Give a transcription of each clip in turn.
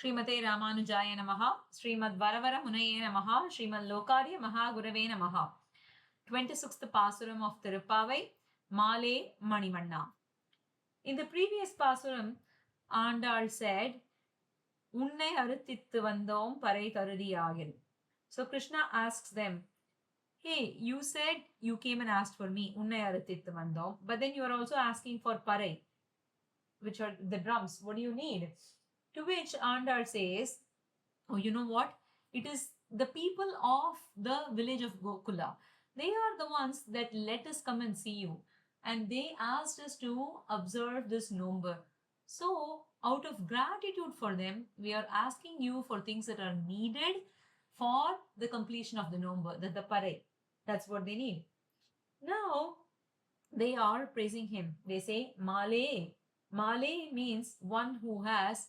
ஸ்ரீமதே ராமானுஜாய நமஹ, ஸ்ரீமத் வரவர முனையே நமஹ, ஸ்ரீமத் லோகாரிய மகாகுரவே நமஹ. 26th Pasuram of Tirupavai, Male Manivanna. In the previous Pasuram, Andal said, Unne arutittu vandom parai tarudiyagil. So Krishna asks them, hey, you said you came and asked for me, Unne arutittu vandom, but then you are also asking for parai, which are the drums. What do you need? To which Andal says, oh, you know what? It is the people of the village of Gokula. They are the ones that let us come and see you. And they asked us to observe this number. So, out of gratitude for them, we are asking you for things that are needed for the completion of the number, the parai. That's what they need. Now, they are praising him. They say, Male. Male means one who has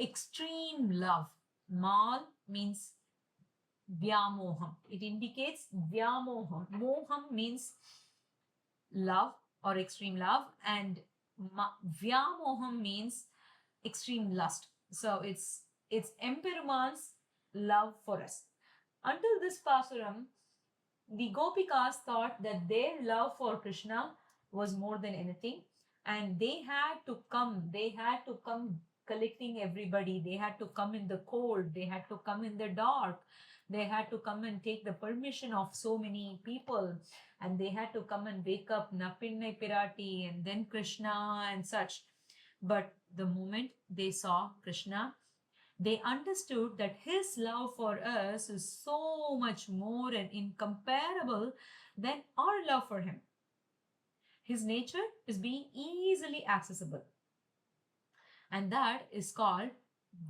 extreme love. Mal means Vyamoham. It indicates Vyamoham. Moham means love or extreme love, and Vyamoham means extreme lust. So it's Emperuman's love for us. Until this Pasuram, the Gopikas thought that their love for Krishna was more than anything, and they had to come collecting everybody. They had to come in the cold, they had to come in the dark, they had to come and take the permission of so many people, and they had to come and wake up Napinnai Pirati and then Krishna and such. But the moment they saw Krishna, they understood that his love for us is so much more and incomparable than our love for him. His nature is being easily accessible, and that is called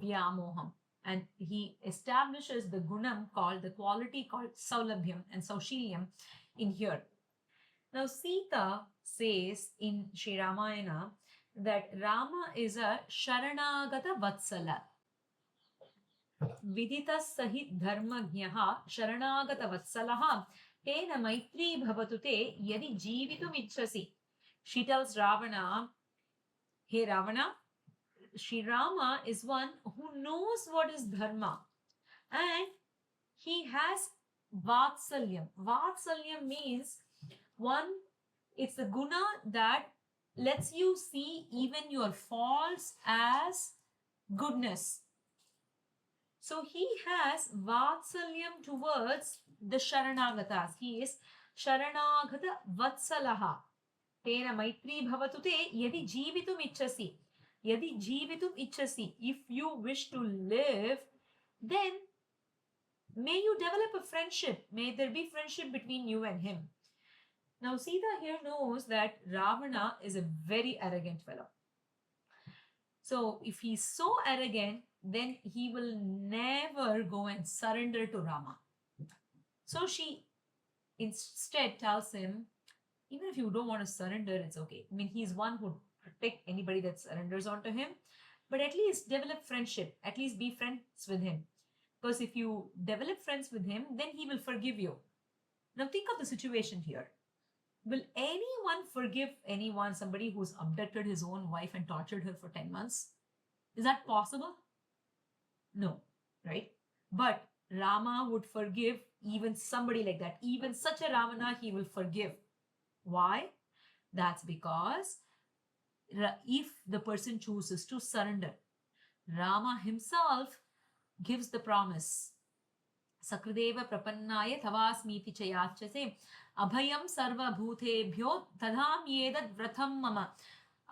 Vyamoham. And he establishes the gunam called, the quality called Saulabhyam and Saushilyam in here. Now, Sita says in Sri Ramayana that Rama is a Sharanagata Vatsala. Vidita Sahit Dharmagnyah Sharanagata Vatsalaha Tena Maitri Bhavatute Yadi Jeevitum Ichchasi. She tells Ravana, hey Ravana, Sri Rama is one who knows what is dharma, and he has vatsalyam. Vatsalyam means one, it's the guna that lets you see even your faults as goodness. So he has vatsalyam towards the Sharanagatas. He is Sharanagata Vatsalaha. Tena Maitri Bhavatute Yadi Jeevitum Ichchasi. Yadi Jeevitum Ichchasi. If you wish to live, then may you develop a friendship. May there be friendship between you and him. Now, Sita here knows that Ravana is a very arrogant fellow. So, if he's so arrogant, then he will never go and surrender to Rama. So, she instead tells him, even if you don't want to surrender, it's okay. I mean, he's one who would protect anybody that surrenders onto him. But at least develop friendship. At least be friends with him. Because if you develop friends with him, then he will forgive you. Now think of the situation here. Will anyone forgive anyone, somebody who's abducted his own wife and tortured her for 10 months? Is that possible? No, right? But Rama would forgive even somebody like that. Even such a Ravana, he will forgive. Why? That's because if the person chooses to surrender, Rama himself gives the promise. Sakrideva prapannaya tavasmiti chayachase abhayam sarva bhutebhyo tadham yedad vratham mama.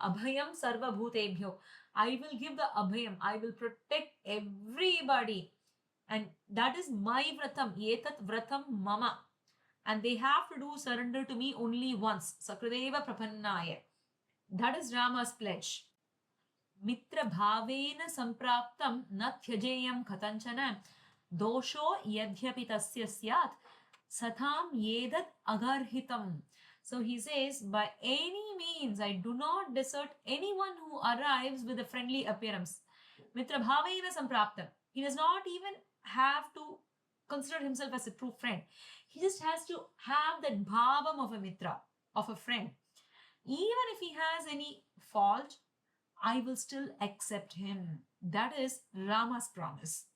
Abhayam sarva bhutebhyo. I will give the abhayam. I will protect everybody. And that is my vratham. Yetat vratham mama. And they have to do surrender to me only once. Sakrideva prapannaya. That is Rama's pledge. Mitra bhavena sampraptam na thyajeyam khatanchana dosho yadhyapi tasya syat satham yedat agarhitam. So he says, by any means, I do not desert anyone who arrives with a friendly appearance. Mitra bhavena sampraptam. He does not even have to consider himself as a true friend. He just has to have that bhavam of a mitra, of a friend. Even if he has any fault I will still accept him. That is Rama's promise.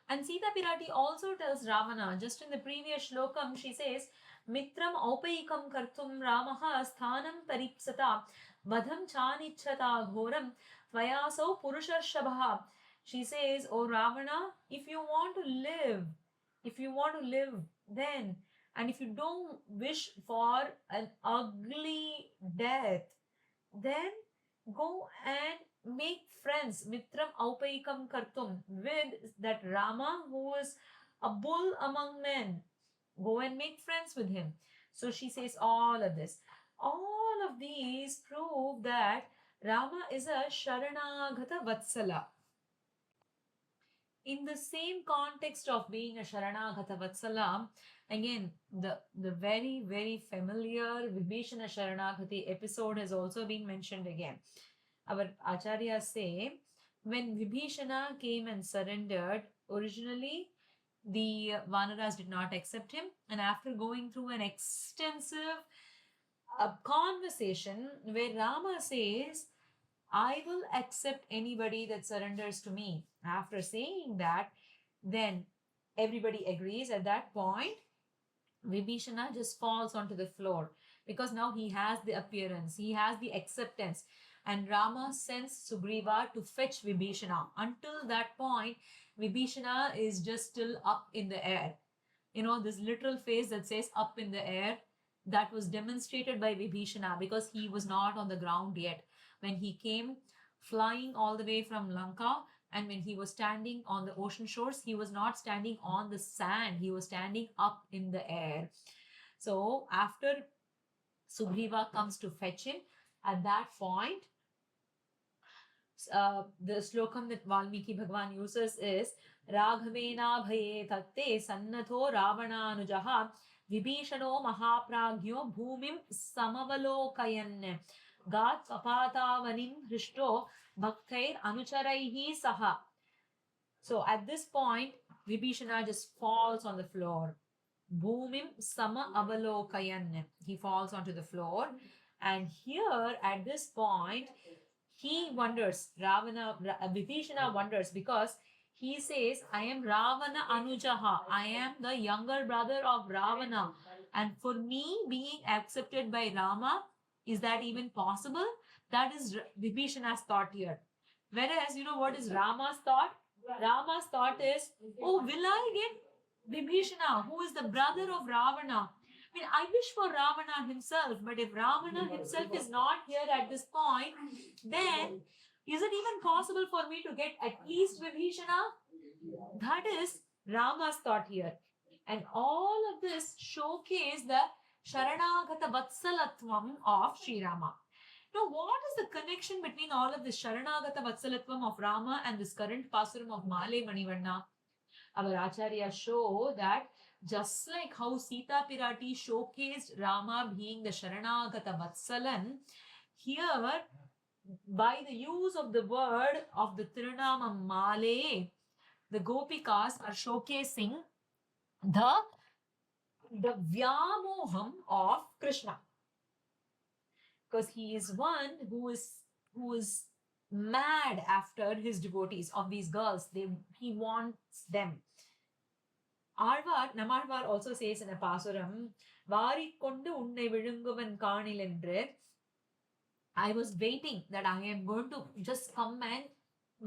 And Sita Pirati also tells Ravana, just in the previous shlokam, she says, Mitram aupaikam kartum Ramaha sthanam paripsata vadham chanichata ghoram tvayasau purusharshabha. She says, Oh Ravana, if you want to live, then, and if you don't wish for an ugly death, then go and make friends, Mitram Aupaikam Kartum, with that Rama who is a bull among men. Go and make friends with him. So she says all of this. All of these prove that Rama is a Sharanagata Vatsala. In the same context of being a Sharanagata Vatsala, again, the very, very familiar Vibhishana Sharanagati episode has also been mentioned again. Our acharyas say, when Vibhishana came and surrendered, originally the Vanaras did not accept him, and after going through an extensive conversation where Rama says, I will accept anybody that surrenders to me. After saying that, then everybody agrees. At that point, Vibhishana just falls onto the floor because now he has the appearance, he has the acceptance. And Rama sends Sugriva to fetch Vibhishana. Until that point, Vibhishana is just still up in the air. You know, this literal phrase that says up in the air, that was demonstrated by Vibhishana because he was not on the ground yet. When he came flying all the way from Lanka, and when he was standing on the ocean shores, he was not standing on the sand, he was standing up in the air. So after Sugriva comes to fetch him, at that point, the slokam that Valmiki Bhagwan uses is Raghavena bhaye tatte sannatho Ravananujaha Vibhishano Mahapragyo Bhumim Samavalokayan Gat Kapatavanim Hrishto Bhaktair Anucharaihi Saha. So at this point, Vibhishana just falls on the floor. Bhumim Sama Avalokayan. He falls onto the floor. And here at this point, he wonders, Vibhishana wonders because he says, I am Ravana Anujaha. I am the younger brother of Ravana. And for me being accepted by Rama, is that even possible? That is Vibhishana's thought here. Whereas, you know what is Rama's thought? Rama's thought is, oh, will I get Vibhishana, who is the brother of Ravana? I mean, I wish for Ravana himself, but if Ravana himself is not here at this point, then is it even possible for me to get at least Vibhishana? That is Rama's thought here. And all of this showcase the Sharanagata Vatsalatvam of Sri Rama. Now, what is the connection between all of this Sharanagata Vatsalatvam of Rama and this current Pasuram of Male Manivarna? Our Acharya show that just like how Sita Pirati showcased Rama being the Sharanagata Vatsalan, here by the use of the word of the Tirunama Male, the Gopikas are showcasing the Vyamoham of Krishna. Because he is one who is mad after his devotees, of these girls. He wants them. Namarvar also says in a pasuram, Varikondu unnai vilunguvan kaanilendre. I was waiting that I am going to just come and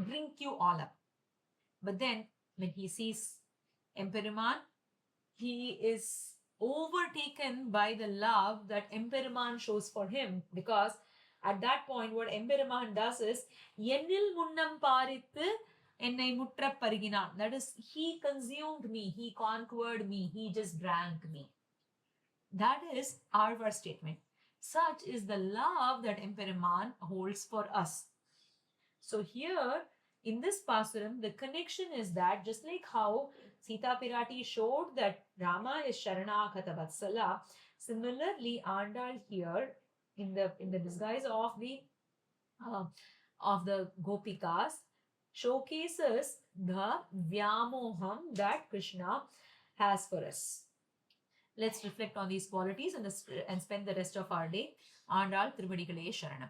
drink you all up. But then when he sees Emperuman, he is overtaken by the love that Emperuman shows for him, because at that point what Emperuman does is Yennil munnam parithu ennai mutra pariginan. That is, he consumed me, he conquered me, he just drank me. That is our statement. Such is the love that Emperuman holds for us. So here in this pasuram, the connection is that just like how Sita Pirati showed that Rama is Sharanagata Vatsala, similarly Andal here in the disguise of the Gopikas showcases the Vyamoham that Krishna has for us. Let's reflect on these qualities and spend the rest of our day Andal திருவடிகளே சரணம்.